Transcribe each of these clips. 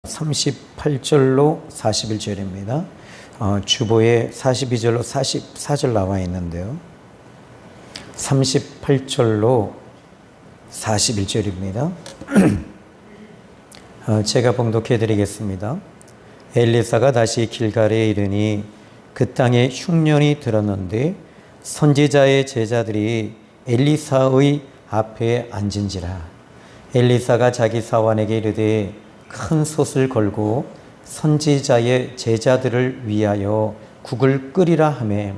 38절로 41절입니다. 주보에 42절로 44절 나와 있는데요. 38절로 41절입니다. 제가 봉독해 드리겠습니다. 엘리사가 다시 길갈에 이르니 그 땅에 흉년이 들었는데 선지자의 제자들이 엘리사의 앞에 앉은지라. 엘리사가 자기 사환에게 이르되 큰 솥을 걸고 선지자의 제자들을 위하여 국을 끓이라 하매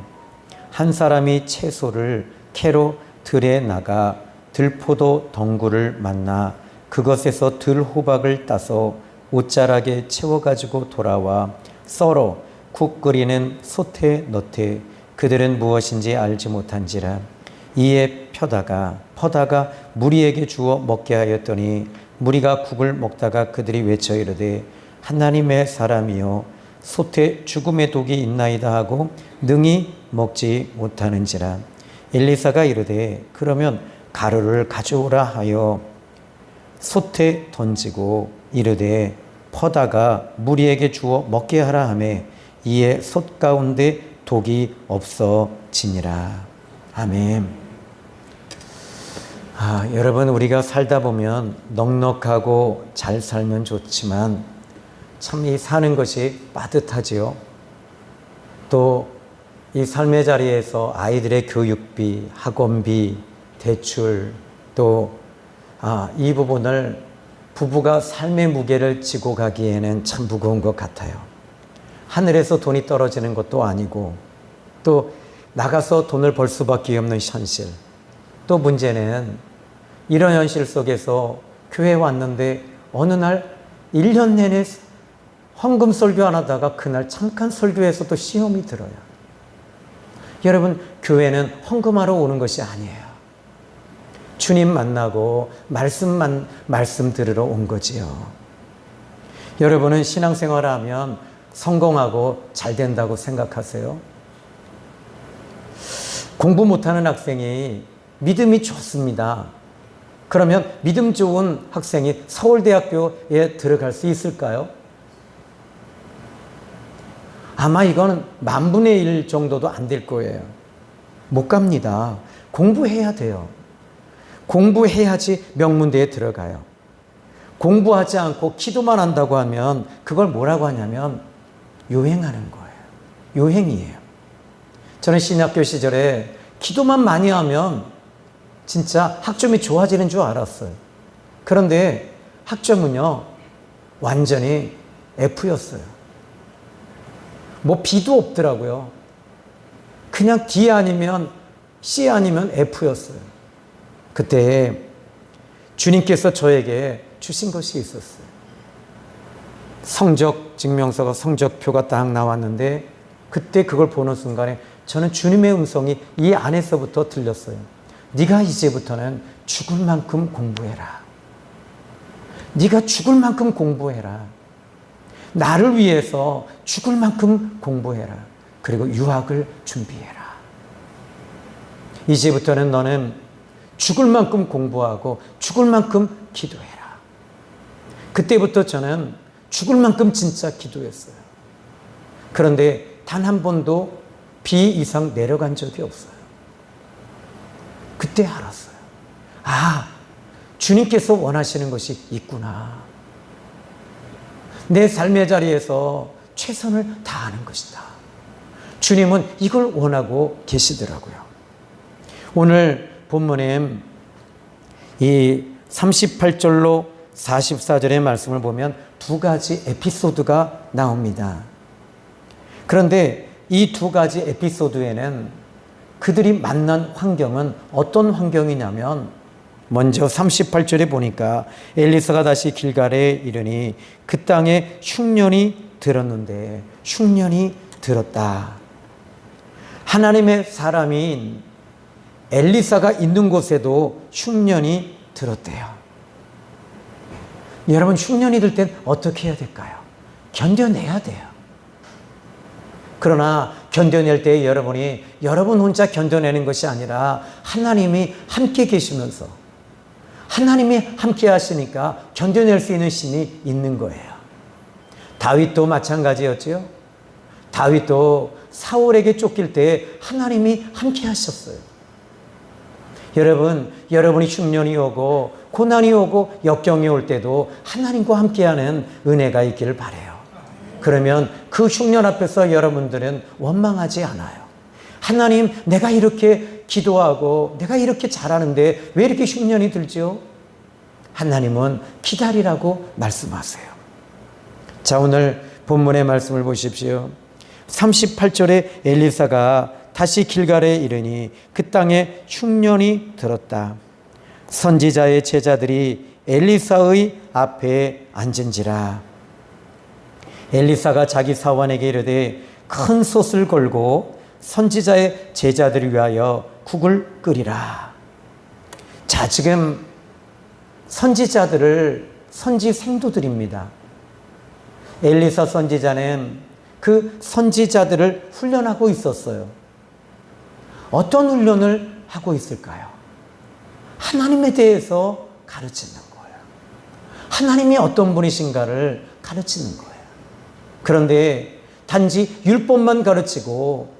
한 사람이 채소를 캐로 들에 나가 들포도 덩굴을 만나 그것에서 들호박을 따서 옷자락에 채워가지고 돌아와 썰어 국 끓이는 솥에 넣되 그들은 무엇인지 알지 못한지라. 이에 퍼다가 무리에게 주어 먹게 하였더니 무리가 국을 먹다가 그들이 외쳐 이르되 하나님의 사람이여 솥에 죽음의 독이 있나이다 하고 능히 먹지 못하는지라. 엘리사가 이르되 그러면 가루를 가져오라 하여 솥에 던지고 이르되 퍼다가 무리에게 주어 먹게 하라 하매 이에 솥 가운데 독이 없어지니라. 아멘. 여러분, 우리가 살다 보면 넉넉하고 잘 살면 좋지만 참 이 사는 것이 빠듯하지요. 또 이 삶의 자리에서 아이들의 교육비, 학원비, 대출, 또 이 부분을 부부가 삶의 무게를 지고 가기에는 참 무거운 것 같아요. 하늘에서 돈이 떨어지는 것도 아니고 또 나가서 돈을 벌 수밖에 없는 현실. 또 문제는 이런 현실 속에서 교회에 왔는데 어느 날 1년 내내 헌금 설교 안 하다가 그날 잠깐 설교에서도 시험이 들어요. 여러분, 교회는 헌금하러 오는 것이 아니에요. 주님 만나고 말씀 들으러 온 거지요. 여러분은 신앙생활을 하면 성공하고 잘 된다고 생각하세요? 공부 못하는 학생이 믿음이 좋습니다. 그러면 믿음 좋은 학생이 서울대학교에 들어갈 수 있을까요? 아마 이거는 10,000분의 1 정도도 안 될 거예요. 못 갑니다. 공부해야 돼요. 공부해야지 명문대에 들어가요. 공부하지 않고 기도만 한다고 하면 그걸 뭐라고 하냐면 요행하는 거예요. 요행이에요. 저는 신학교 시절에 기도만 많이 하면 진짜 학점이 좋아지는 줄 알았어요. 그런데 학점은요, 완전히 F였어요. 뭐 B도 없더라고요. 그냥 D 아니면 C 아니면 F였어요. 그때 주님께서 저에게 주신 것이 있었어요. 성적 증명서가, 성적표가 딱 나왔는데 그때 그걸 보는 순간에 저는 주님의 음성이 이 안에서부터 들렸어요. 네가 이제부터는 죽을 만큼 공부해라. 네가 죽을 만큼 공부해라. 나를 위해서 죽을 만큼 공부해라. 그리고 유학을 준비해라. 이제부터는 너는 죽을 만큼 공부하고 죽을 만큼 기도해라. 그때부터 저는 죽을 만큼 진짜 기도했어요. 그런데 단 한 번도 B 이상 내려간 적이 없어요. 그때 알았어요. 주님께서 원하시는 것이 있구나. 내 삶의 자리에서 최선을 다하는 것이다. 주님은 이걸 원하고 계시더라고요. 오늘 본문에 이 38절로 44절의 말씀을 보면 두 가지 에피소드가 나옵니다. 그런데 이 두 가지 에피소드에는 그들이 만난 환경은 어떤 환경이냐면 먼저 38절에 보니까 엘리사가 다시 길갈에 이르니 그 땅에 흉년이 들었는데 흉년이 들었다. 하나님의 사람인 엘리사가 있는 곳에도 흉년이 들었대요. 여러분, 흉년이 들 땐 어떻게 해야 될까요? 견뎌내야 돼요. 그러나 견뎌낼 때 여러분 혼자 견뎌내는 것이 아니라 하나님이 함께 계시면서 하나님이 함께 하시니까 견뎌낼 수 있는 힘이 있는 거예요. 다윗도 마찬가지였지요. 다윗도 사울에게 쫓길 때 하나님이 함께 하셨어요. 여러분, 여러분이 흉년이 오고 고난이 오고 역경이 올 때도 하나님과 함께하는 은혜가 있기를 바라요. 그러면 그 흉년 앞에서 여러분들은 원망하지 않아요. 하나님, 내가 이렇게 기도하고 내가 이렇게 잘하는데 왜 이렇게 흉년이 들죠? 하나님은 기다리라고 말씀하세요. 자, 오늘 본문의 말씀을 보십시오. 38절에 엘리사가 다시 길갈에 이르니 그 땅에 흉년이 들었다. 선지자의 제자들이 엘리사의 앞에 앉은지라. 엘리사가 자기 사환에게 이르되 큰 솥을 걸고 선지자의 제자들을 위하여 국을 끓이라. 자, 지금 선지자들을 선지 생도들입니다. 엘리사 선지자는 그 선지자들을 훈련하고 있었어요. 어떤 훈련을 하고 있을까요? 하나님에 대해서 가르치는 거예요. 하나님이 어떤 분이신가를 가르치는 거예요. 그런데 단지 율법만 가르치고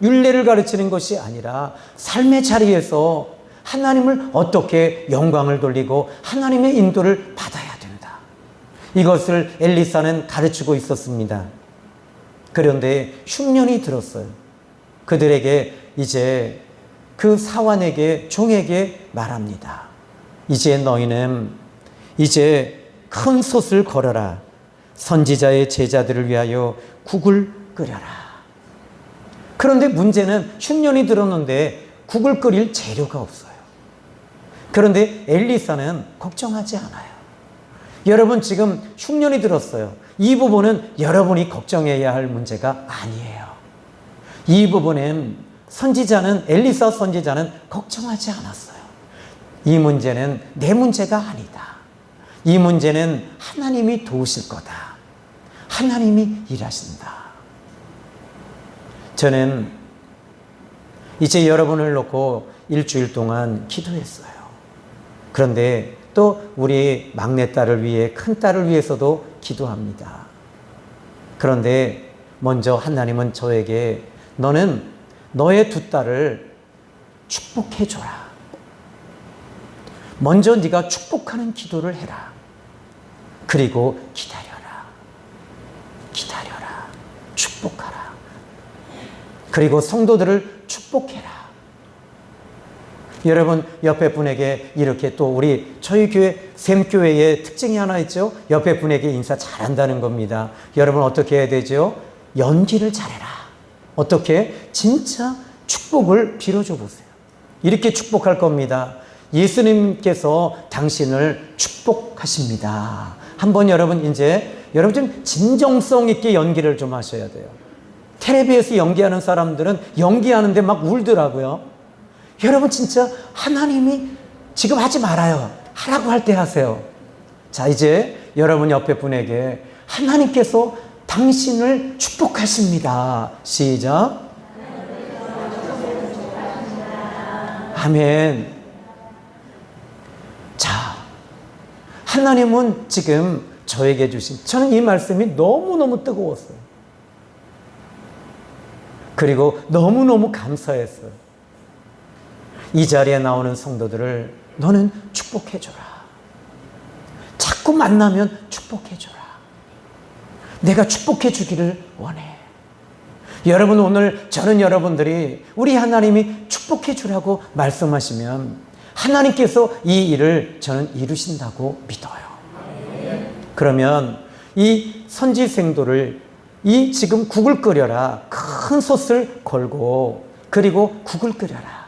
율례를 가르치는 것이 아니라 삶의 자리에서 하나님을 어떻게 영광을 돌리고 하나님의 인도를 받아야 된다. 이것을 엘리사는 가르치고 있었습니다. 그런데 흉년이 들었어요. 그들에게 이제 그 사환에게 종에게 말합니다. 이제 너희는 이제 큰 솥을 걸어라. 선지자의 제자들을 위하여 국을 끓여라. 그런데 문제는 흉년이 들었는데 국을 끓일 재료가 없어요. 그런데 엘리사는 걱정하지 않아요. 여러분, 지금 흉년이 들었어요. 이 부분은 여러분이 걱정해야 할 문제가 아니에요. 이 부분은 엘리사 선지자는 걱정하지 않았어요. 이 문제는 내 문제가 아니다. 이 문제는 하나님이 도우실 거다. 하나님이 일하신다. 저는 이제 여러분을 놓고 일주일 동안 기도했어요. 그런데 또 우리 막내딸을 위해, 큰딸을 위해서도 기도합니다. 그런데 먼저 하나님은 저에게 너는 너의 두 딸을 축복해줘라. 먼저 네가 축복하는 기도를 해라. 그리고 기다려라. 기다려라. 축복하라. 그리고 성도들을 축복해라. 여러분, 옆에 분에게 이렇게 또 저희 교회 샘교회의 특징이 하나 있죠. 옆에 분에게 인사 잘한다는 겁니다. 여러분, 어떻게 해야 되죠? 연기를 잘해라. 어떻게? 진짜 축복을 빌어줘 보세요. 이렇게 축복할 겁니다. 예수님께서 당신을 축복하십니다. 한번 여러분 좀 진정성 있게 연기를 좀 하셔야 돼요. 텔레비에서 연기하는 사람들은 연기하는데 막 울더라고요. 여러분, 진짜 하나님이 지금 하지 말아요. 하라고 할 때 하세요. 자, 이제 여러분 옆에 분에게 하나님께서 당신을 축복하십니다. 시작. 아멘. 자, 하나님은 지금 저에게 저는 이 말씀이 너무너무 뜨거웠어요. 그리고 너무너무 감사했어요. 이 자리에 나오는 성도들을 너는 축복해줘라. 자꾸 만나면 축복해줘라. 내가 축복해주기를 원해. 여러분, 오늘 저는 여러분들이 우리 하나님이 축복해주라고 말씀하시면 하나님께서 이 일을 저는 이루신다고 믿어요. 그러면 이 선지생도를 지금 국을 끓여라. 큰 솥을 걸고 그리고 국을 끓여라.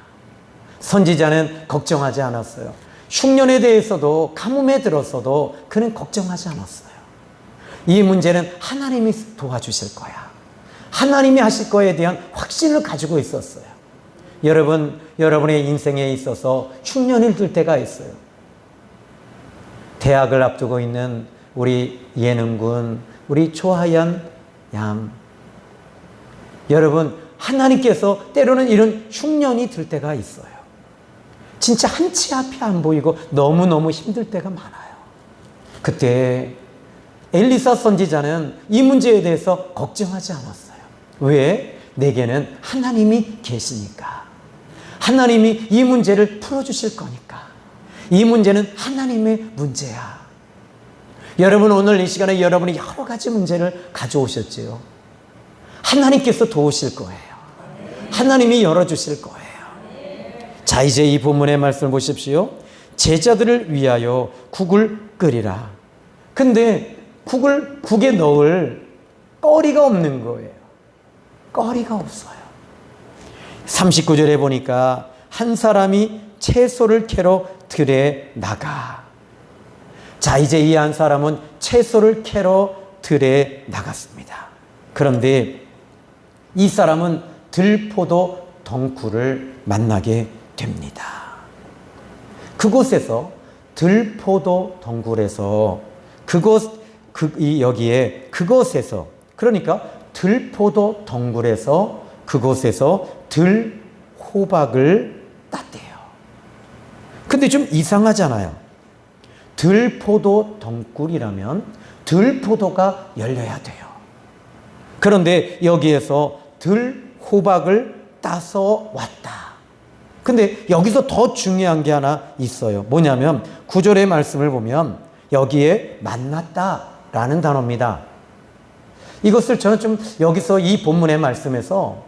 선지자는 걱정하지 않았어요. 흉년에 대해서도 가뭄에 들었어도 그는 걱정하지 않았어요. 이 문제는 하나님이 도와주실 거야. 하나님이 하실 거에 대한 확신을 가지고 있었어요. 여러분, 여러분의 인생에 있어서 흉년이 들 때가 있어요. 대학을 앞두고 있는 우리 예능군, 우리 조하연 양. 여러분, 하나님께서 때로는 이런 흉년이 들 때가 있어요. 진짜 한치 앞이 안 보이고 너무너무 힘들 때가 많아요. 그때 엘리사 선지자는 이 문제에 대해서 걱정하지 않았어요. 왜? 내게는 하나님이 계시니까. 하나님이 이 문제를 풀어주실 거니까. 이 문제는 하나님의 문제야. 여러분, 오늘 이 시간에 여러분이 여러 가지 문제를 가져오셨지요. 하나님께서 도우실 거예요. 하나님이 열어주실 거예요. 자, 이제 이 본문의 말씀을 보십시오. 제자들을 위하여 국을 끓이라. 근데 국에 넣을 거리가 없는 거예요. 거리가 없어요. 39절에 보니까 한 사람이 채소를 캐러 들에 나가. 자, 이제 이 한 사람은 채소를 캐러 들에 나갔습니다. 그런데 이 사람은 들포도 덩굴을 만나게 됩니다. 그곳에서 들포도 덩굴에서 그것에서 그러니까 들포도 덩굴에서 그곳에서 들호박을 땄대요. 근데 좀 이상하잖아요. 들포도 덩굴이라면 들포도가 열려야 돼요. 그런데 여기에서 들호박을 따서 왔다. 근데 여기서 더 중요한 게 하나 있어요. 뭐냐면 9절의 말씀을 보면 여기에 만났다라는 단어입니다. 이것을 저는 좀 여기서 이 본문의 말씀에서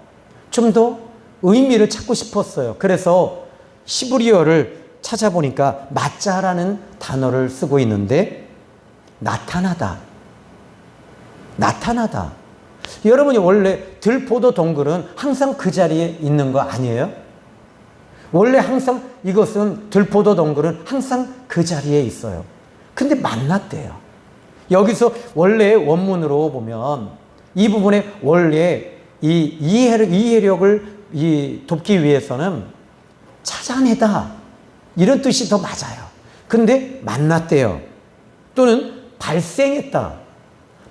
좀 더 의미를 찾고 싶었어요. 그래서 히브리어를 찾아보니까 맞자라는 단어를 쓰고 있는데 나타나다. 여러분이 원래 들포도 덩굴은 항상 그 자리에 있는 거 아니에요? 원래 항상 이것은 들포도 덩굴은 항상 그 자리에 있어요. 근데 만났대요. 여기서 원래 원문으로 보면 이 부분에 원래 이 이해력을 돕기 위해서는 찾아내다 이런 뜻이 더 맞아요. 근데 만났대요. 또는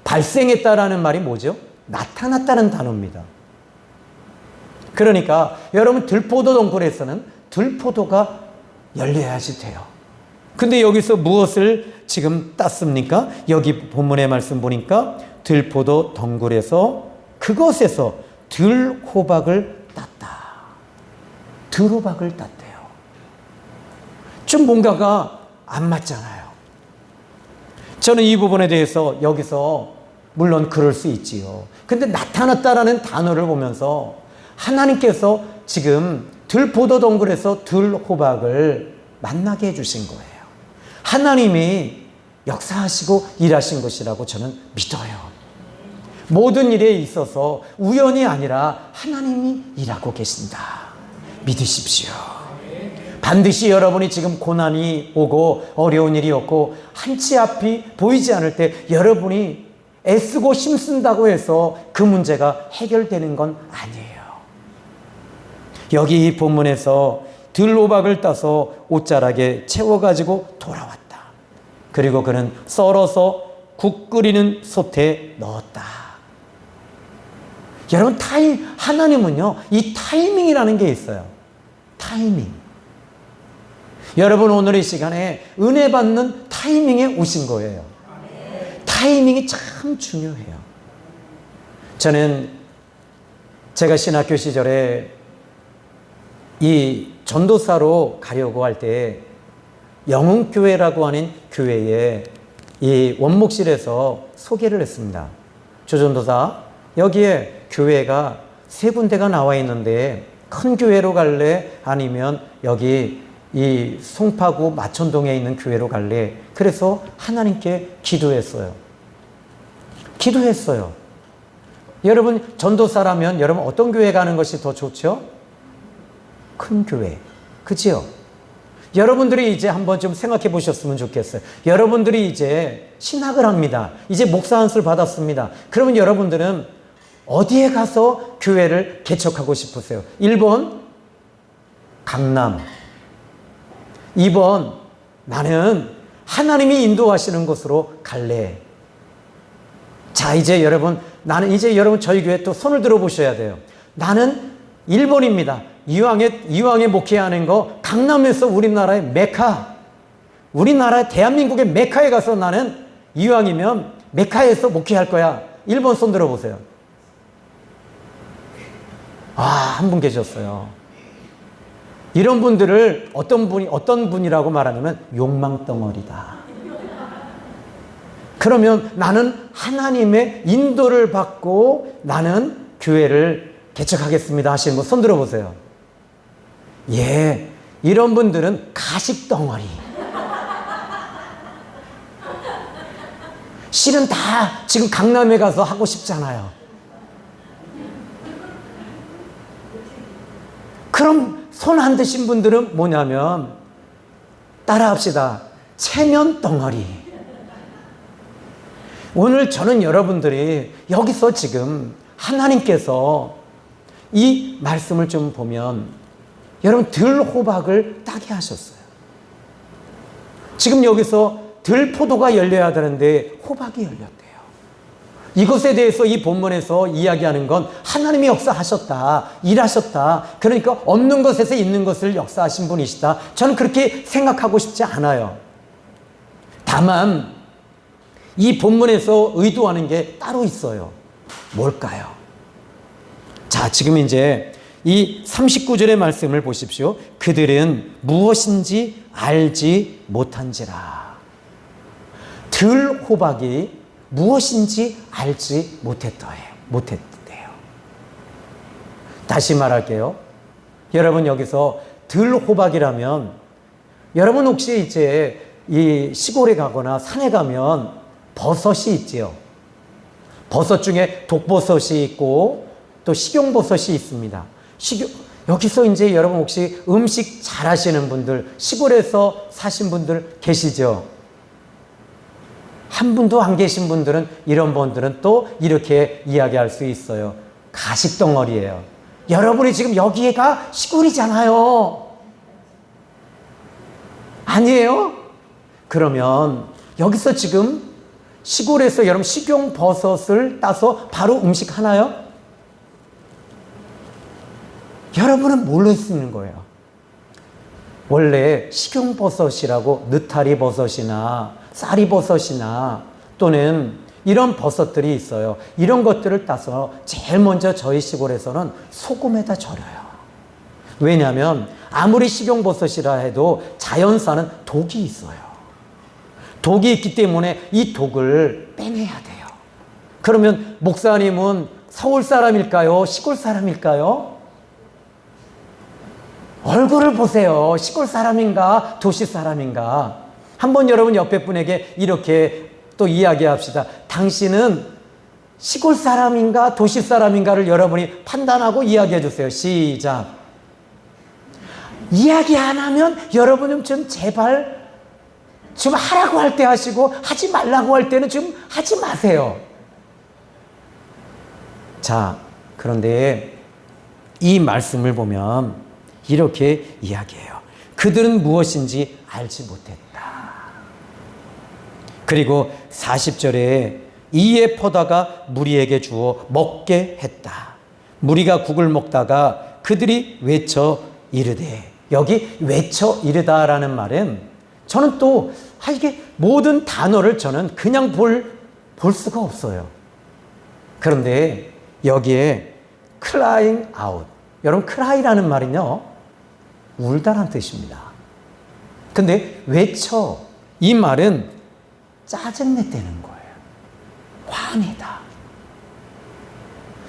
발생했다라는 말이 뭐죠? 나타났다는 단어입니다. 그러니까 여러분 들포도 덩굴에서는 들포도가 열려야지 돼요. 근데 여기서 무엇을 지금 땄습니까? 여기 본문의 말씀 보니까 들포도 덩굴에서 그것에서 들호박을 땄다. 들호박을 땄대요. 좀 뭔가가 안 맞잖아요. 저는 이 부분에 대해서 여기서 물론 그럴 수 있지요. 근데 나타났다라는 단어를 보면서 하나님께서 지금 들포도 덩굴에서 들호박을 만나게 해주신 거예요. 하나님이 역사하시고 일하신 것이라고 저는 믿어요. 모든 일에 있어서 우연이 아니라 하나님이 일하고 계신다. 믿으십시오. 반드시 여러분이 지금 고난이 오고 어려운 일이 없고 한치 앞이 보이지 않을 때 여러분이 애쓰고 힘쓴다고 해서 그 문제가 해결되는 건 아니에요. 여기 이 본문에서 들호박을 따서 옷자락에 채워가지고 돌아왔다. 그리고 그는 썰어서 국 끓이는 솥에 넣었다. 여러분, 하나님은요, 이 타이밍이라는 게 있어요. 타이밍. 여러분, 오늘 이 시간에 은혜 받는 타이밍에 오신 거예요. 타이밍이 참 중요해요. 저는 제가 신학교 시절에 이 전도사로 가려고 할 때 영흥교회라고 하는 교회에 이 원목실에서 소개를 했습니다. 조전도사, 여기에 교회가 3군데가 나와 있는데 큰 교회로 갈래? 아니면 여기 이 송파구 마천동에 있는 교회로 갈래? 그래서 하나님께 기도했어요. 여러분, 전도사라면 여러분 어떤 교회 가는 것이 더 좋죠? 큰 교회. 그치요? 여러분들이 이제 한번 좀 생각해 보셨으면 좋겠어요. 여러분들이 이제 신학을 합니다. 이제 목사 안수를 받았습니다. 그러면 여러분들은 어디에 가서 교회를 개척하고 싶으세요? 1번, 강남. 2번, 나는 하나님이 인도하시는 곳으로 갈래. 자, 이제 여러분, 여러분 저희 교회 또 손을 들어 보셔야 돼요. 나는 1번입니다. 이왕에 목회하는 거 강남에서 우리나라의 메카, 우리나라 대한민국의 메카에 가서 나는 이왕이면 메카에서 목회할 거야. 1번 손 들어보세요. 한 분 계셨어요. 이런 분들을 어떤 분이라고 말하냐면 욕망덩어리다. 그러면 나는 하나님의 인도를 받고 나는 교회를 개척하겠습니다 하시는 분 손 들어보세요. 예, 이런 분들은 가식덩어리. 실은 다 지금 강남에 가서 하고 싶잖아요. 그럼 손 안 드신 분들은 뭐냐면 따라합시다. 체면 덩어리. 오늘 저는 여러분들이 여기서 지금 하나님께서 이 말씀을 좀 보면 여러분 들호박을 따게 하셨어요. 지금 여기서 들포도가 열려야 되는데 호박이 열렸대요. 이것에 대해서 이 본문에서 이야기하는 건 하나님이 역사하셨다, 일하셨다. 그러니까 없는 것에서 있는 것을 역사하신 분이시다. 저는 그렇게 생각하고 싶지 않아요. 다만 이 본문에서 의도하는 게 따로 있어요. 뭘까요? 자, 지금 이제 이 39절의 말씀을 보십시오. 그들은 무엇인지 알지 못한지라. 들호박이 무엇인지 알지 못했대요. 다시 말할게요. 여러분 여기서 들호박이라면 여러분 혹시 이제 이 시골에 가거나 산에 가면 버섯이 있지요. 버섯 중에 독버섯이 있고 또 식용버섯이 있습니다. 여기서 이제 여러분 혹시 음식 잘 하시는 분들, 시골에서 사신 분들 계시죠? 한 분도 안 계신 분들은 이런 분들은 또 이렇게 이야기할 수 있어요. 가식덩어리예요. 여러분이 지금 여기가 시골이잖아요. 아니에요? 그러면 여기서 지금 시골에서 여러분 식용버섯을 따서 바로 음식 하나요? 여러분은 뭘로 쓰는 거예요? 원래 식용버섯이라고 느타리버섯이나 쌀이버섯이나 또는 이런 버섯들이 있어요. 이런 것들을 따서 제일 먼저 저희 시골에서는 소금에다 절여요. 왜냐하면 아무리 식용버섯이라 해도 자연산은 독이 있어요. 독이 있기 때문에 이 독을 빼내야 돼요. 그러면 목사님은 서울 사람일까요? 시골 사람일까요? 얼굴을 보세요. 시골 사람인가? 도시 사람인가? 한번 여러분 옆에 분에게 이렇게 또 이야기합시다. 당신은 시골 사람인가? 도시 사람인가를 여러분이 판단하고 이야기해 주세요. 시작. 이야기 안 하면 여러분 좀 제발 좀 하라고 할 때 하시고 하지 말라고 할 때는 좀 하지 마세요. 자, 그런데 이 말씀을 보면 이렇게 이야기해요. 그들은 무엇인지 알지 못했다. 그리고 40절에 이에 퍼다가 무리에게 주어 먹게 했다. 무리가 국을 먹다가 그들이 외쳐 이르되, 여기 외쳐 이르다라는 말은 저는 또 이게 모든 단어를 저는 그냥 볼 수가 없어요. 그런데 여기에 crying out, 여러분 cry라는 말은요 울다란 뜻입니다. 근데 외쳐, 이 말은 짜증냈다는 거예요. 화내다.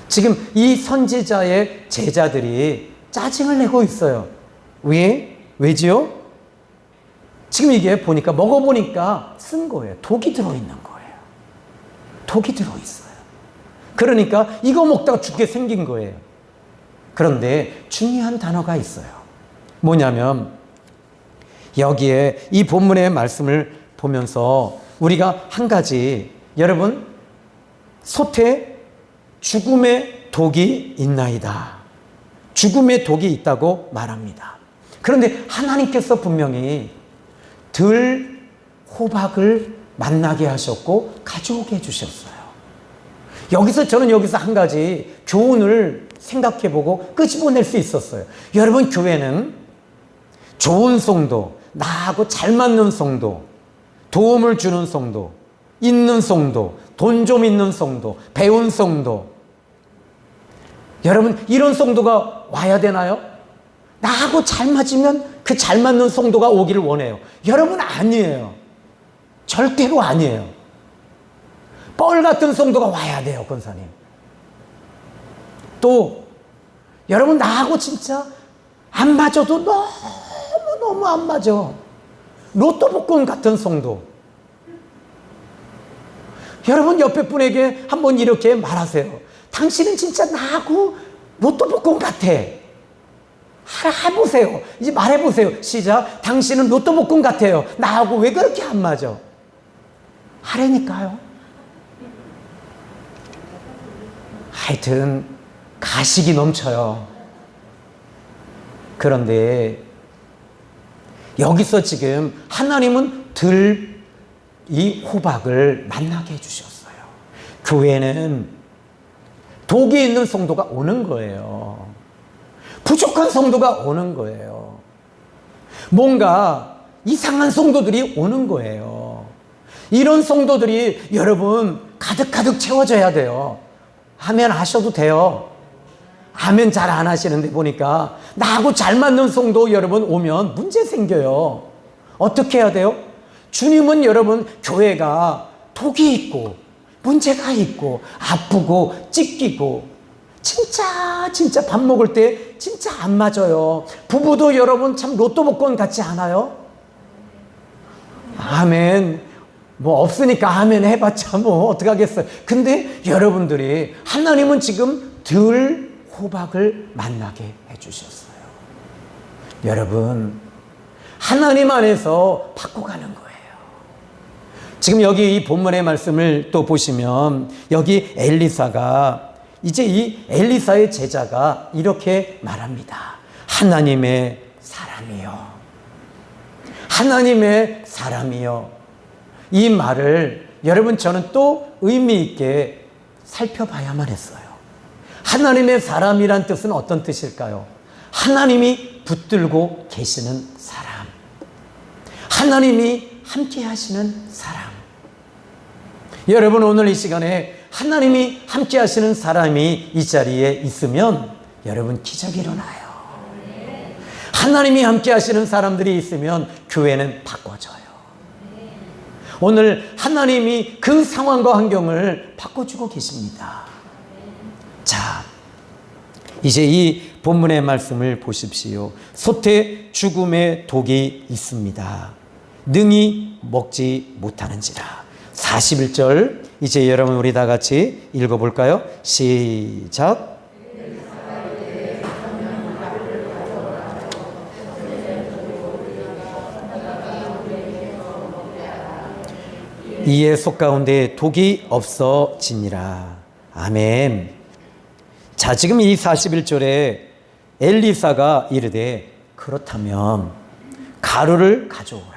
지금 이 선지자의 제자들이 짜증을 내고 있어요. 왜지요? 지금 이게 보니까 먹어보니까 쓴 거예요. 독이 들어있는 거예요. 독이 들어있어요. 그러니까 이거 먹다가 죽게 생긴 거예요. 그런데 중요한 단어가 있어요. 뭐냐면 여기에 이 본문의 말씀을 보면서 우리가 한 가지, 여러분 솥에 죽음의 독이 있나이다. 죽음의 독이 있다고 말합니다. 그런데 하나님께서 분명히 들 호박을 만나게 하셨고 가져오게 해주셨어요. 저는 여기서 한 가지 교훈을 생각해보고 끄집어낼 수 있었어요. 여러분, 교회는 좋은 성도, 나하고 잘 맞는 성도, 도움을 주는 성도, 있는 성도, 돈 좀 있는 성도, 배운 성도. 여러분, 이런 성도가 와야 되나요? 나하고 잘 맞으면 그 잘 맞는 성도가 오기를 원해요. 여러분, 아니에요. 절대로 아니에요. 뻘 같은 성도가 와야 돼요, 권사님. 또 여러분, 나하고 진짜 안 맞아도 너무 안 맞아. 로또 복권 같은 성도. 여러분, 옆에 분에게 한번 이렇게 말하세요. 당신은 진짜 나하고 로또 복권 같아. 해보세요. 이제 말해보세요. 시작. 당신은 로또 복권 같아요. 나하고 왜 그렇게 안 맞아? 하라니까요. 하여튼 가식이 넘쳐요. 그런데 여기서 지금 하나님은 이 호박을 만나게 해주셨어요. 교회는 독이 있는 성도가 오는 거예요. 부족한 성도가 오는 거예요. 뭔가 이상한 성도들이 오는 거예요. 이런 성도들이 여러분 가득가득 채워져야 돼요. 아멘 하셔도 돼요. 아멘 잘 안 하시는데 보니까 나하고 잘 맞는 성도 여러분 오면 문제 생겨요. 어떻게 해야 돼요? 주님은 여러분 교회가 독이 있고 문제가 있고 아프고 찢기고 진짜 밥 먹을 때 진짜 안 맞아요. 부부도 여러분 참 로또 복권 같지 않아요? 아멘. 뭐 없으니까 아멘 해봤자 뭐 어떡하겠어요. 근데 여러분들이 하나님은 지금 호박을 만나게 해주셨어요. 여러분, 하나님 안에서 바꿔가는 거예요. 지금 여기 이 본문의 말씀을 또 보시면 여기 엘리사가 이제 이 엘리사의 제자가 이렇게 말합니다. 하나님의 사람이요. 하나님의 사람이요. 이 말을 여러분 저는 또 의미 있게 살펴봐야만 했어요. 하나님의 사람이란 뜻은 어떤 뜻일까요? 하나님이 붙들고 계시는 사람. 하나님이 함께 하시는 사람. 여러분 오늘 이 시간에 하나님이 함께 하시는 사람이 이 자리에 있으면 여러분 기적이 일어나요. 하나님이 함께 하시는 사람들이 있으면 교회는 바꿔져요. 오늘 하나님이 그 상황과 환경을 바꿔주고 계십니다. 자, 이제 이 본문의 말씀을 보십시오. 솥에 죽음의 독이 있습니다. 능히 먹지 못하는지라. 41절 이제 여러분 우리 다 같이 읽어볼까요? 시작. 이에 속 가운데 독이 없어지니라. 아멘. 자, 지금 이 41절에 엘리사가 이르되 그렇다면 가루를 가져오라.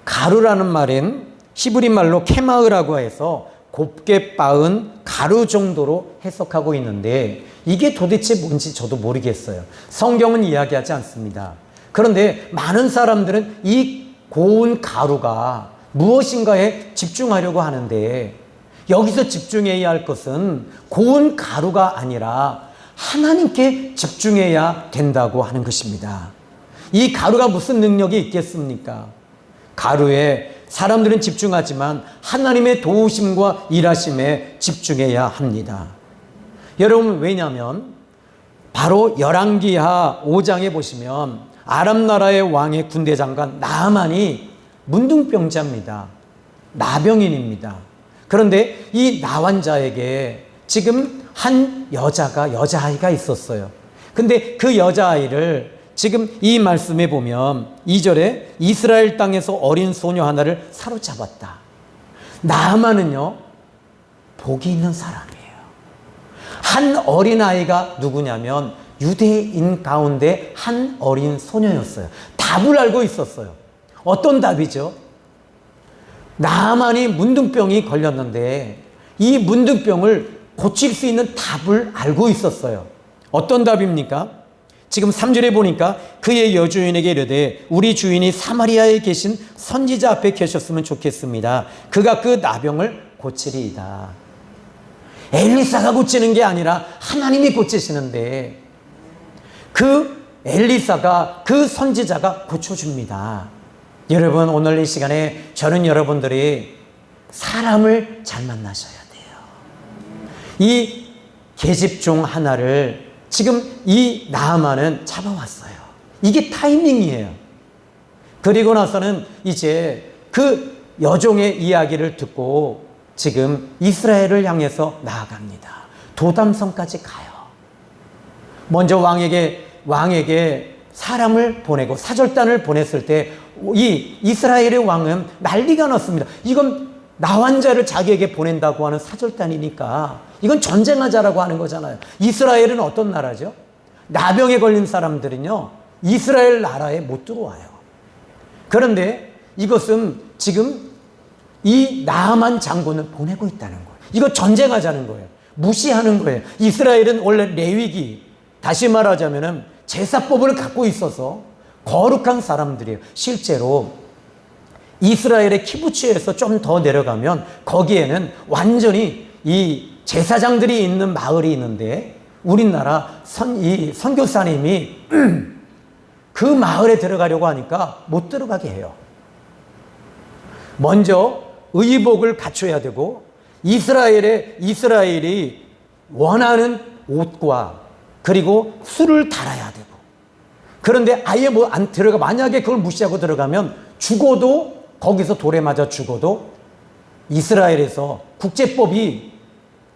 가루라는 말은 히브리 말로 케마흐라고 해서 곱게 빻은 가루 정도로 해석하고 있는데 이게 도대체 뭔지 저도 모르겠어요. 성경은 이야기하지 않습니다. 그런데 많은 사람들은 이 고운 가루가 무엇인가에 집중하려고 하는데 여기서 집중해야 할 것은 고운 가루가 아니라 하나님께 집중해야 된다고 하는 것입니다. 이 가루가 무슨 능력이 있겠습니까? 가루에 사람들은 집중하지만 하나님의 도우심과 일하심에 집중해야 합니다. 여러분 왜냐하면 바로 열왕기하 5장에 보시면 아람 나라의 왕의 군대 장관 나아만이 문둥병자입니다. 나병인입니다. 그런데 이 나환자에게 지금 한 여자아이가 있었어요. 근데 그 여자아이를 지금 이 말씀에 보면 2절에 이스라엘 땅에서 어린 소녀 하나를 사로잡았다. 나아만은요, 복이 있는 사람이에요. 한 어린아이가 누구냐면 유대인 가운데 한 어린 소녀였어요. 답을 알고 있었어요. 어떤 답이죠? 나아만이 문둥병이 걸렸는데 이 문둥병을 고칠 수 있는 답을 알고 있었어요. 어떤 답입니까? 지금 3절에 보니까 그의 여주인에게 이르되 우리 주인이 사마리아에 계신 선지자 앞에 계셨으면 좋겠습니다. 그가 그 나병을 고치리이다. 엘리사가 고치는 게 아니라 하나님이 고치시는데 그 엘리사가, 그 선지자가 고쳐줍니다. 여러분, 오늘 이 시간에 저는 여러분들이 사람을 잘 만나셔야 돼요. 이 계집 중 하나를 지금 이 나아만은 잡아왔어요. 이게 타이밍이에요. 그리고 나서는 이제 그 여종의 이야기를 듣고 지금 이스라엘을 향해서 나아갑니다. 도담성까지 가요. 먼저 왕에게 사람을 보내고 사절단을 보냈을 때 이 이스라엘의 왕은 난리가 났습니다. 이건 나환자를 자기에게 보낸다고 하는 사절단이니까 이건 전쟁하자라고 하는 거잖아요. 이스라엘은 어떤 나라죠? 나병에 걸린 사람들은요, 이스라엘 나라에 못 들어와요. 그런데 이것은 지금 이 나아만 장군을 보내고 있다는 거예요. 이거 전쟁하자는 거예요. 무시하는 거예요. 이스라엘은 원래 레위기, 다시 말하자면은 제사법을 갖고 있어서 거룩한 사람들이에요. 실제로 이스라엘의 키부츠에서 좀 더 내려가면 거기에는 완전히 이 제사장들이 있는 마을이 있는데 우리나라 선교사님이 그 마을에 들어가려고 하니까 못 들어가게 해요. 먼저 의복을 갖춰야 되고 이스라엘이 원하는 옷과 그리고 술을 달아야 되고, 그런데 아예 안 들어가, 만약에 그걸 무시하고 들어가면 죽어도, 거기서 돌에 맞아 죽어도 이스라엘에서 국제법이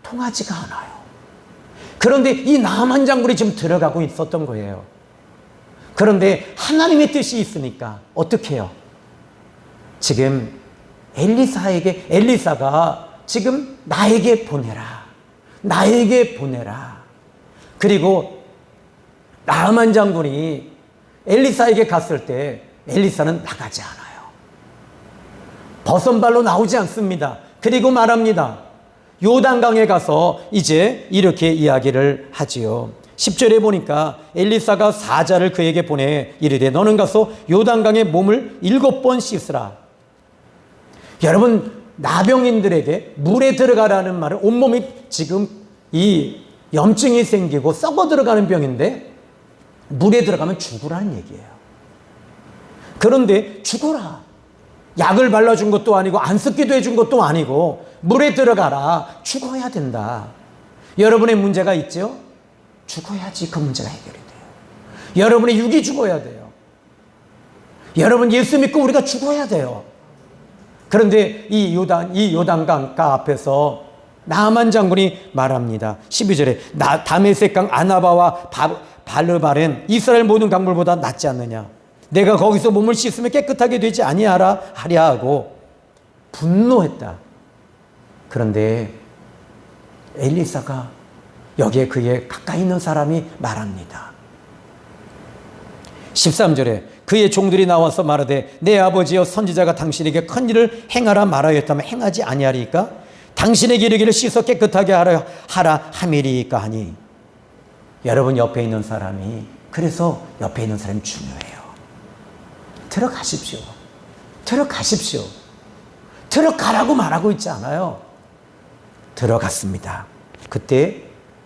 통하지가 않아요. 그런데 이 나만 장군이 지금 들어가고 있었던 거예요. 그런데 하나님의 뜻이 있으니까 어떻게 해요? 지금 엘리사가 지금 나에게 보내라. 그리고 나만 장군이 엘리사에게 갔을 때 엘리사는 나가지 않아요. 버선발로 나오지 않습니다. 그리고 말합니다. 요단강에 가서 이제 이렇게 이야기를 하지요. 10절에 보니까 엘리사가 사자를 그에게 보내 이르되 너는 가서 요단강에 몸을 7번 씻으라. 여러분, 나병인들에게 물에 들어가라는 말은 온몸이 지금 이 염증이 생기고 썩어 들어가는 병인데 물에 들어가면 죽으라는 얘기예요. 그런데 죽어라. 약을 발라준 것도 아니고 안습기도 해준 것도 아니고 물에 들어가라. 죽어야 된다. 여러분의 문제가 있죠? 죽어야지 그 문제가 해결이 돼요. 여러분의 육이 죽어야 돼요. 여러분 예수 믿고 우리가 죽어야 돼요. 그런데 이 요단강가 앞에서 나만 장군이 말합니다. 12절에 다메섹강 아나바와 발르발은 이스라엘 모든 강물보다 낫지 않느냐. 내가 거기서 몸을 씻으면 깨끗하게 되지 아니하라 하랴 하고 분노했다. 그런데 엘리사가 여기에 그의 가까이 있는 사람이 말합니다. 13절에 그의 종들이 나와서 말하되 내 아버지여 선지자가 당신에게 큰 일을 행하라 말하였다면 행하지 아니하리까? 당신에게 이르기를 씻어 깨끗하게 하라 함이리까 하니. 여러분 옆에 있는 사람이, 그래서 옆에 있는 사람이 중요해요. 들어가십시오. 들어가라고 말하고 있지 않아요. 들어갔습니다. 그때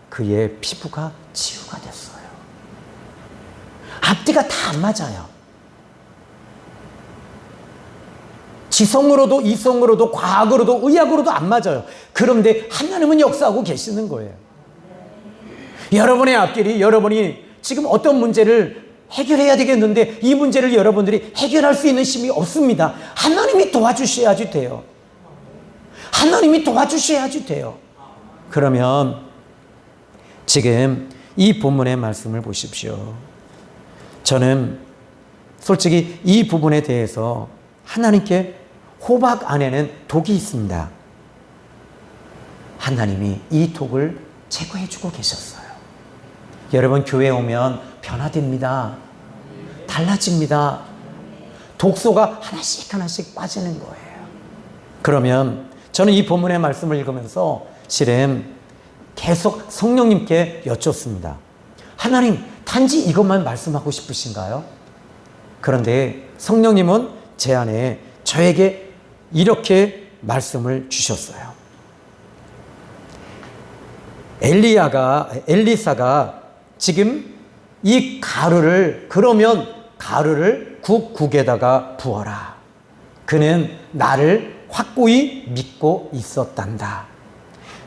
그의 피부가 치유가 됐어요. 앞뒤가 다 안 맞아요. 지성으로도 이성으로도 과학으로도 의학으로도 안 맞아요. 그런데 하나님은 역사하고 계시는 거예요. 여러분의 앞길이, 여러분이 지금 어떤 문제를 해결해야 되겠는데 이 문제를 여러분들이 해결할 수 있는 힘이 없습니다. 하나님이 도와주셔야지 돼요. 그러면 지금 이 본문의 말씀을 보십시오. 저는 솔직히 이 부분에 대해서 하나님께 호박 안에는 독이 있습니다. 하나님이 이 독을 제거해주고 계셨어요. 여러분 교회 오면 변화됩니다. 달라집니다. 독소가 하나씩 빠지는 거예요. 그러면 저는 이 본문의 말씀을 읽으면서 실은 계속 성령님께 여쭙습니다. 하나님, 단지 이것만 말씀하고 싶으신가요? 그런데 성령님은 제 안에 저에게 이렇게 말씀을 주셨어요. 엘리사가 지금 이 가루를, 그러면 가루를 국에다가 부어라. 그는 나를 확고히 믿고 있었단다.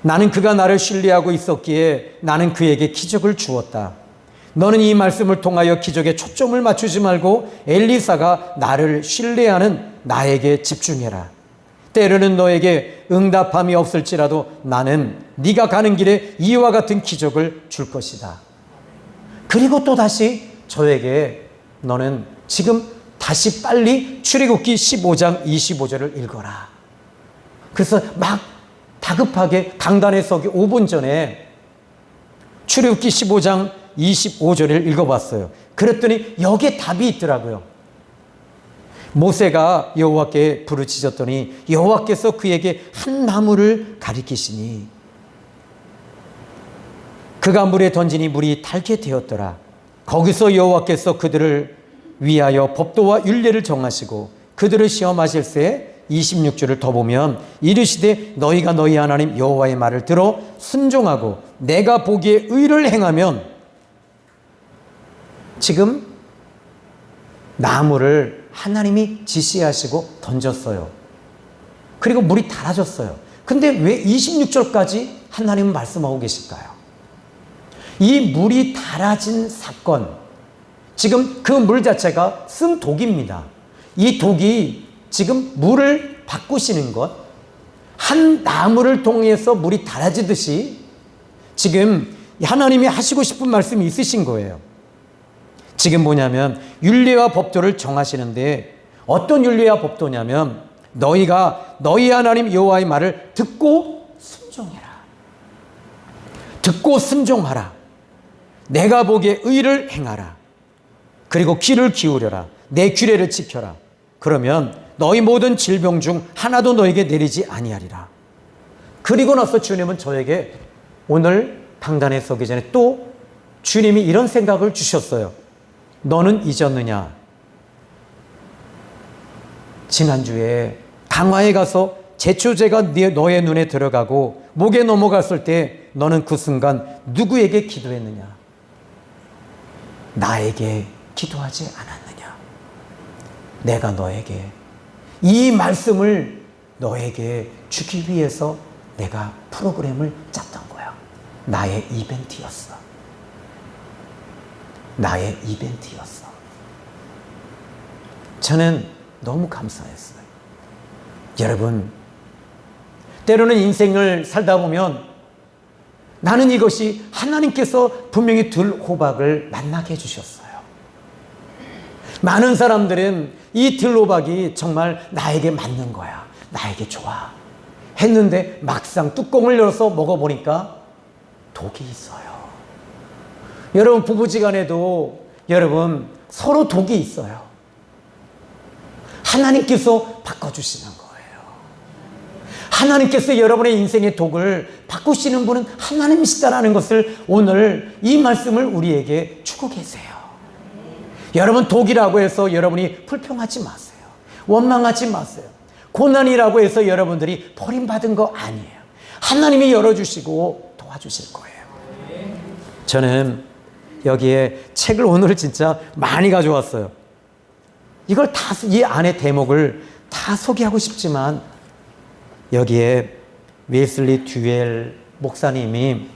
나는 그가 나를 신뢰하고 있었기에 나는 그에게 기적을 주었다. 너는 이 말씀을 통하여 기적에 초점을 맞추지 말고 엘리사가 나를 신뢰하는 나에게 집중해라. 때로는 너에게 응답함이 없을지라도 나는 네가 가는 길에 이와 같은 기적을 줄 것이다. 그리고 또 다시 저에게 너는 지금 다시 빨리 출애굽기 15장 25절을 읽어라. 그래서 막 다급하게 강단에 서기 5분 전에 출애굽기 15장 25절을 읽어봤어요. 그랬더니 여기에 답이 있더라고요. 모세가 여호와께 부르짖었더니 여호와께서 그에게 한 나무를 가리키시니 그가 물에 던지니 물이 달게 되었더라. 거기서 여호와께서 그들을 위하여 법도와 율례를 정하시고 그들을 시험하실새 26절을 더 보면 이르시되 너희가 너희 하나님 여호와의 말을 들어 순종하고 내가 보기에 의를 행하면, 지금 나무를 하나님이 지시하시고 던졌어요. 그리고 물이 달아졌어요. 근데 왜 26절까지 하나님은 말씀하고 계실까요? 이 물이 달아진 사건, 지금 그 물 자체가 쓴 독입니다. 이 독이 지금 물을 바꾸시는 것, 한 나무를 통해서 물이 달아지듯이 지금 하나님이 하시고 싶은 말씀이 있으신 거예요. 지금 뭐냐면 율례와 법도를 정하시는데, 어떤 율례와 법도냐면 너희가 너희 하나님 여호와의 말을 듣고 순종해라. 듣고 순종하라. 내가 보기에 의를 행하라. 그리고 귀를 기울여라. 내 규례를 지켜라. 그러면 너희 모든 질병 중 하나도 너에게 내리지 아니하리라. 그리고 나서 주님은 저에게 오늘 강단에 서기 전에 또 주님이 이런 생각을 주셨어요. 너는 잊었느냐? 지난주에 강화에 가서 제초제가 너의 눈에 들어가고 목에 넘어갔을 때 너는 그 순간 누구에게 기도했느냐? 나에게 기도하지 않았느냐? 내가 너에게 이 말씀을 너에게 주기 위해서 내가 프로그램을 짰던 거야. 나의 이벤트였어. 나의 이벤트였어. 저는 너무 감사했어요. 여러분, 때로는 인생을 살다 보면 나는 이것이 하나님께서 분명히 들호박을 만나게 해주셨어요. 많은 사람들은 이 들호박이 정말 나에게 맞는 거야. 나에게 좋아. 했는데 막상 뚜껑을 열어서 먹어보니까 독이 있어요. 여러분, 부부지간에도 여러분 서로 독이 있어요. 하나님께서 바꿔주시는 거예요. 하나님께서 여러분의 인생의 독을 바꾸시는 분은 하나님이시다라는 것을 오늘 이 말씀을 우리에게 주고 계세요. 여러분, 독이라고 해서 여러분이 불평하지 마세요. 원망하지 마세요. 고난이라고 해서 여러분들이 버림받은 거 아니에요. 하나님이 열어주시고 도와주실 거예요. 저는 여기에 책을 오늘 진짜 많이 가져왔어요. 이걸 다, 이 안에 대목을 다 소개하고 싶지만 여기에 웨슬리 듀엘 목사님이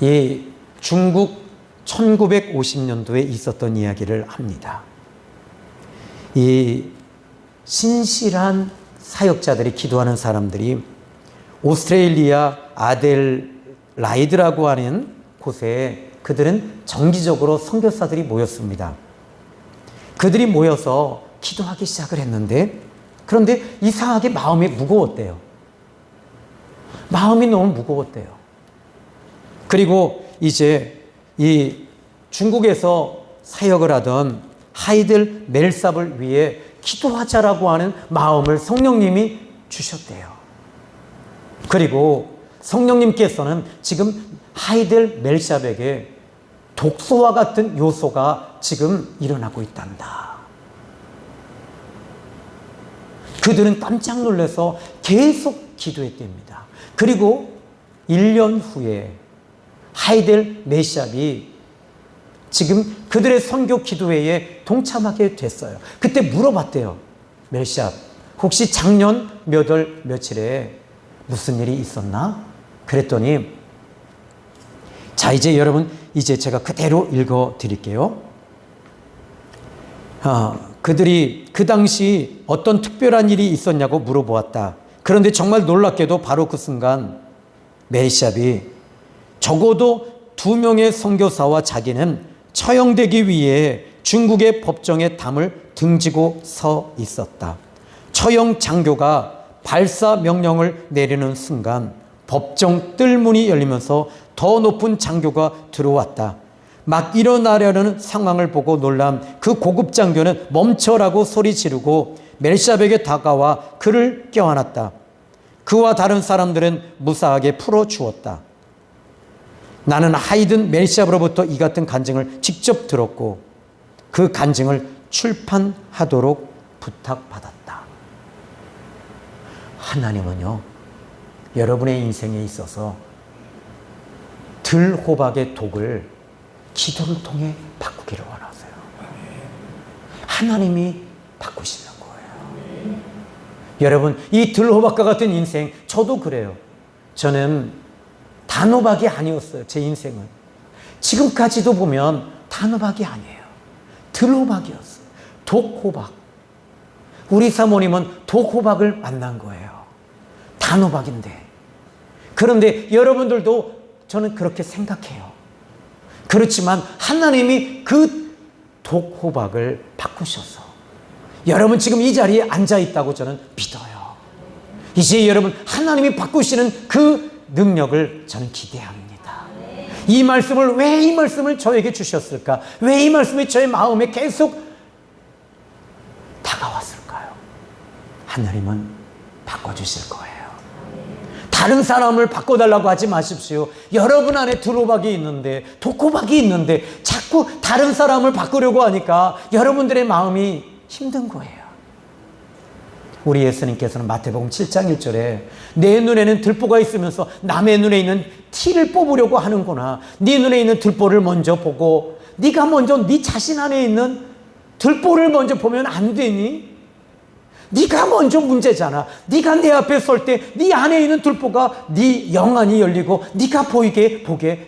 이 중국 1950년도에 있었던 이야기를 합니다. 이 신실한 사역자들이, 기도하는 사람들이 오스트레일리아 아델라이드라고 하는 곳에 그들은 정기적으로 선교사들이 모였습니다. 그들이 모여서 기도하기 시작을 했는데, 그런데 이상하게 마음이 무거웠대요. 마음이 너무 무거웠대요. 그리고 이제 이 중국에서 사역을 하던 하이들 멜삽을 위해 기도하자라고 하는 마음을 성령님이 주셨대요. 그리고 성령님께서는 지금 하이델 멜삽에게 독소와 같은 요소가 지금 일어나고 있단다. 그들은 깜짝 놀라서 계속 기도했답니다. 그리고 1년 후에 하이델 메시압이 지금 그들의 선교 기도회에 동참하게 됐어요. 그때 물어봤대요. 메시압, 혹시 작년 몇 월 며칠에 무슨 일이 있었나? 그랬더니, 자, 이제 여러분, 이제 제가 그대로 읽어 드릴게요. 그들이 그 당시 어떤 특별한 일이 있었냐고 물어보았다. 그런데 정말 놀랍게도 바로 그 순간 메시압이 적어도 2명의 선교사와 자기는 처형되기 위해 중국의 법정에 담을 등지고 서 있었다. 처형 장교가 발사 명령을 내리는 순간 법정 뜰문이 열리면서 더 높은 장교가 들어왔다. 막 일어나려는 상황을 보고 놀란 그 고급 장교는 멈춰라고 소리 지르고 메시압에게 다가와 그를 껴안았다. 그와 다른 사람들은 무사하게 풀어주었다. 나는 하이든 메시압으로부터 이 같은 간증을 직접 들었고 그 간증을 출판하도록 부탁받았다. 하나님은요, 여러분의 인생에 있어서 들호박의 독을 기도를 통해 바꾸기를 원하세요. 하나님이 바꾸시는 거예요. 여러분, 이 들호박과 같은 인생, 저도 그래요. 저는 단호박이 아니었어요. 제 인생은. 지금까지도 보면 단호박이 아니에요. 들호박이었어요. 독호박. 우리 사모님은 독호박을 만난 거예요. 단호박인데. 그런데 여러분들도 저는 그렇게 생각해요. 그렇지만 하나님이 그 독호박을 바꾸셔서 여러분 지금 이 자리에 앉아 있다고 저는 믿어요. 이제 여러분 하나님이 바꾸시는 그 능력을 저는 기대합니다. 이 말씀을, 왜 이 말씀을 저에게 주셨을까? 왜 이 말씀이 저의 마음에 계속 다가왔을까요? 하나님은 바꿔주실 거예요. 다른 사람을 바꿔달라고 하지 마십시오. 여러분 안에 들호박이 있는데, 독호박이 있는데 자꾸 다른 사람을 바꾸려고 하니까 여러분들의 마음이 힘든 거예요. 우리 예수님께서는 마태복음 7장 1절에 내 눈에는 들보가 있으면서 남의 눈에 있는 티를 뽑으려고 하는구나. 네 눈에 있는 들보를 먼저 보고 네가 먼저 네 자신 안에 있는 들보를 먼저 보면 안 되니? 네가 먼저 문제잖아. 네가 내 앞에 설 때 네 안에 있는 들보가 네 영안이 열리고 네가 보게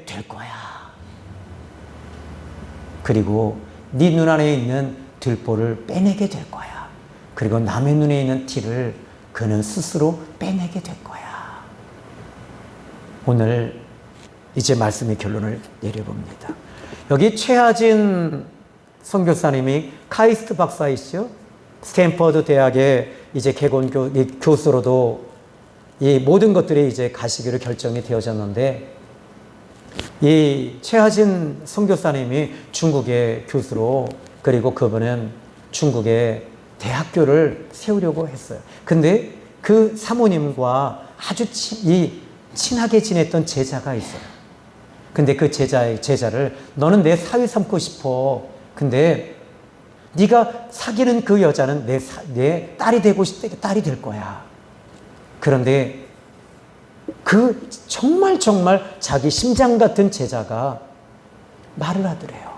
될 거야. 그리고 네 눈 안에 있는 들보를 빼내게 될 거야. 그리고 남의 눈에 있는 티를 그는 스스로 빼내게 될 거야. 오늘 이제 말씀의 결론을 내려봅니다. 여기 최하진 선교사님이 카이스트 박사이시죠. 스탠퍼드 대학의 이제 개건 교수로도 이 모든 것들이 이제 가시기로 결정이 되어졌는데, 이 최하진 선교사님이 중국의 교수로, 그리고 그분은 중국의 대학교를 세우려고 했어요. 근데 그 사모님과 아주 친하게 지냈던 제자가 있어요. 근데 그 제자를 너는 내 사위 삼고 싶어. 근데 네가 사귀는 그 여자는 내 딸이 되고 싶대, 딸이 될 거야. 그런데 그 정말 자기 심장 같은 제자가 말을 하더래요.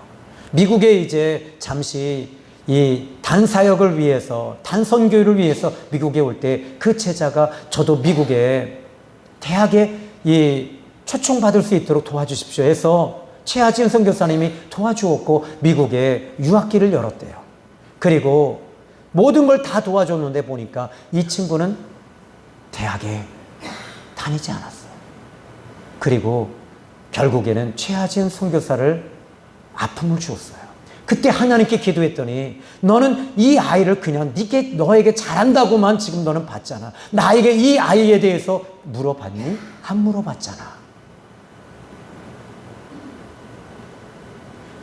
미국에 이제 잠시 이 단사역을 위해서, 단선교를 위해서 미국에 올 때 그 제자가 저도 미국에 대학에 이 초청받을 수 있도록 도와주십시오 해서 최하진 선교사님이 도와주었고 미국에 유학기를 열었대요. 그리고 모든 걸 다 도와줬는데 보니까 이 친구는 대학에 다니지 않았어요. 그리고 결국에는 최하진 선교사를 아픔을 주었어요. 그때 하나님께 기도했더니 너는 이 아이를 그냥 너에게 잘한다고만 지금 너는 봤잖아. 나에게 이 아이에 대해서 물어봤니? 안 물어봤잖아.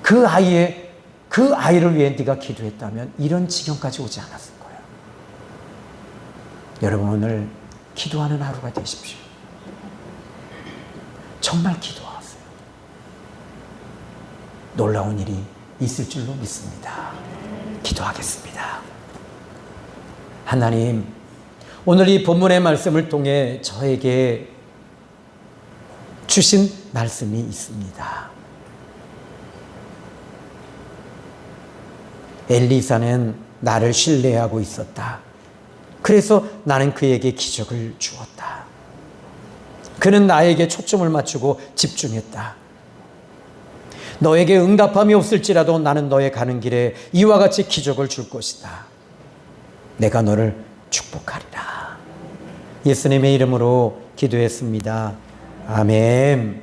그 아이를 위해 네가 기도했다면 이런 지경까지 오지 않았을 거예요. 여러분 오늘 기도하는 하루가 되십시오. 정말 기도하세요. 놀라운 일이 있을 줄로 믿습니다. 기도하겠습니다. 하나님, 오늘 이 본문의 말씀을 통해 저에게 주신 말씀이 있습니다. 엘리사는 나를 신뢰하고 있었다. 그래서 나는 그에게 기적을 주었다. 그는 나에게 초점을 맞추고 집중했다. 너에게 응답함이 없을지라도 나는 너의 가는 길에 이와 같이 기적을 줄 것이다. 내가 너를 축복하리라. 예수님의 이름으로 기도했습니다. 아멘.